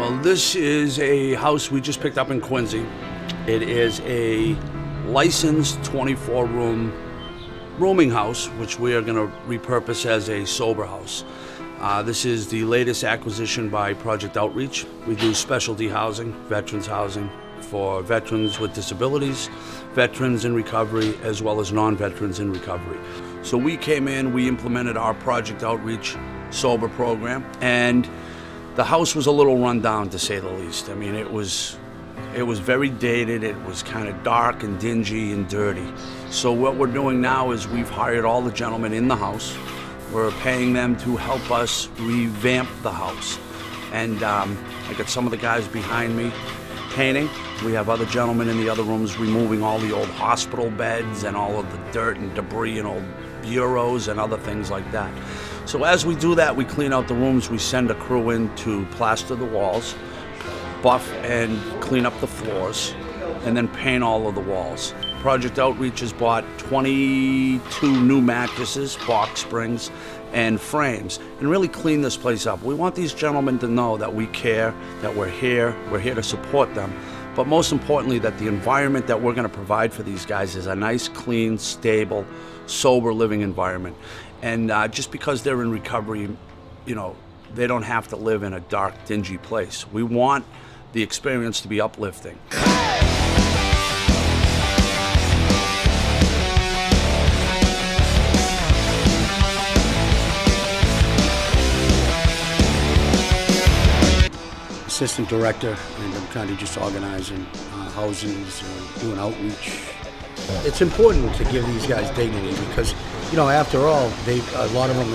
Well, this is a house we just picked up in Quincy. It is a licensed 24-room rooming house, which we are going to repurpose as a sober house. This is the latest acquisition by Project Outreach. We do specialty housing, veterans housing for veterans with disabilities, veterans in recovery, as well as non-veterans in recovery. So we came in, we implemented our Project Outreach sober program, and the house was a little run down, to say the least. I mean, it was very dated. It was kind of dark and dingy and dirty. So what we're doing now is we've hired all the gentlemen in the house. We're paying them to help us revamp the house. And I got some of the guys behind me painting. We have other gentlemen in the other rooms removing all the old hospital beds and all of the dirt and debris and old bureaus and other things like that. So as we do that, we clean out the rooms. We send a crew in to plaster the walls, buff and clean up the floors, and then paint all of the walls. Project Outreach has bought 22 new mattresses, box springs, and frames, and really clean this place up. We want these gentlemen to know that we care, that we're here to support them, but most importantly, that the environment that we're gonna provide for these guys is a nice, clean, stable, sober living environment. And just because they're in recovery, you know, they don't have to live in a dark, dingy place. We want the experience to be uplifting. Assistant director, and I'm kind of just organizing housings, doing outreach. It's important to give these guys dignity because, you know, after all, a lot of them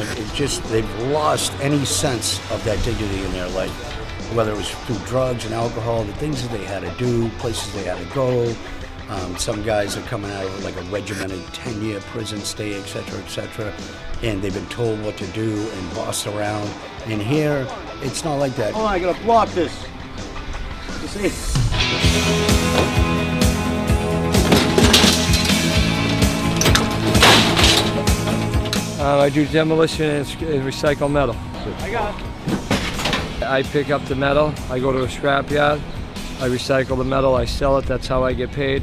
they've lost any sense of that dignity in their life, whether it was through drugs and alcohol, the things that they had to do, places they had to go. Some guys are coming out of like a regimented 10-year prison stay, etc., and they've been told what to do and bossed around. And here, it's not like that. Oh, I gotta block this. You see? I do demolition and recycle metal. I got it. I pick up the metal, I go to a scrapyard, I recycle the metal, I sell it, that's how I get paid.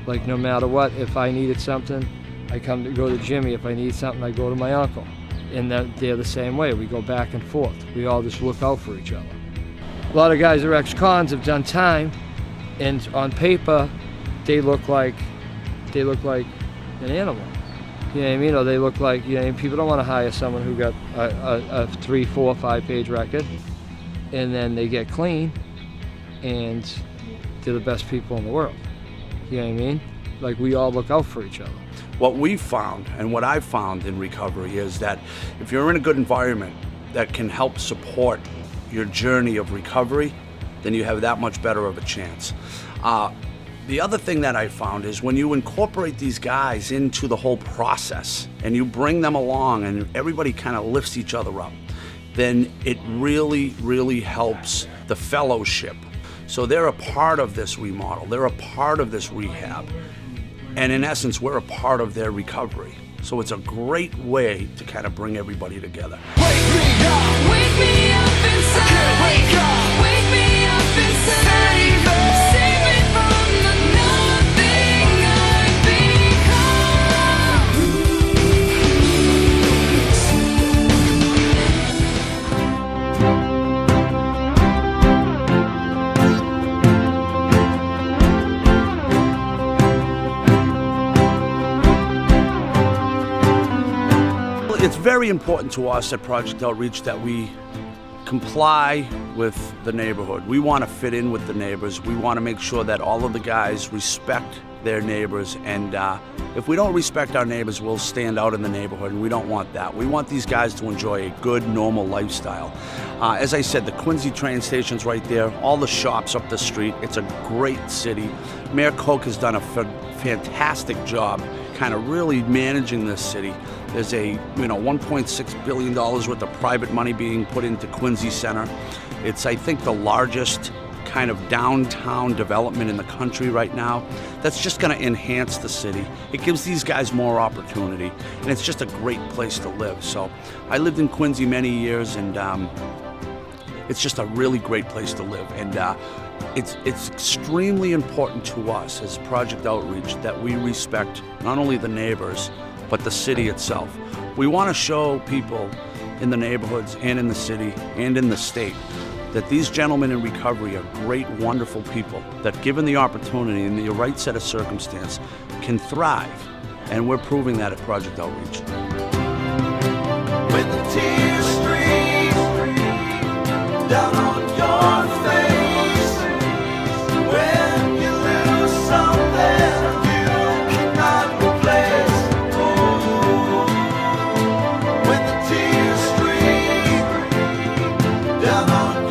Like no matter what, if I needed something, I go to Jimmy. If I need something, I go to my uncle. And they're the same way, we go back and forth. We all just look out for each other. A lot of guys that are ex-cons have done time, and on paper, they look like an animal. You know what I mean? Or they look like, you know, people don't want to hire someone who got a 3, 4, 5-page record, and then they get clean, and they're the best people in the world. You know what I mean? Like, we all look out for each other. What we've found, and what I've found in recovery, is that if you're in a good environment that can help support your journey of recovery, then you have that much better of a chance. The other thing that I found is when you incorporate these guys into the whole process and you bring them along and everybody kind of lifts each other up, then it really, really helps the fellowship. So they're a part of this remodel, they're a part of this rehab, and in essence, we're a part of their recovery. So it's a great way to kind of bring everybody together. Wake me up inside. Wake up. Wake me up inside. Save me from the nothing I've It's very important to us at Project Outreach that we comply with the neighborhood. We want to fit in with the neighbors. We want to make sure that all of the guys respect their neighbors, and if we don't respect our neighbors, we'll stand out in the neighborhood, and we don't want that. We want these guys to enjoy a good, normal lifestyle. As I said, the Quincy train station's right there, all the shops up the street. It's a great city. Mayor Koch has done a fantastic job kind of really managing this city. There's a $1.6 billion worth of private money being put into Quincy Center. It's, I think, the largest kind of downtown development in the country right now that's just going to enhance the city. It gives these guys more opportunity, and it's just a great place to live. So I lived in Quincy many years, and it's just a really great place to live. And it's extremely important to us as Project Outreach that we respect not only the neighbors, but the city itself. We want to show people in the neighborhoods and in the city and in the state that these gentlemen in recovery are great, wonderful people that, given the opportunity and the right set of circumstance, can thrive. And we're proving that at Project Outreach. When the tears stream down on your face, when you lose something you cannot replace, when the tears stream down on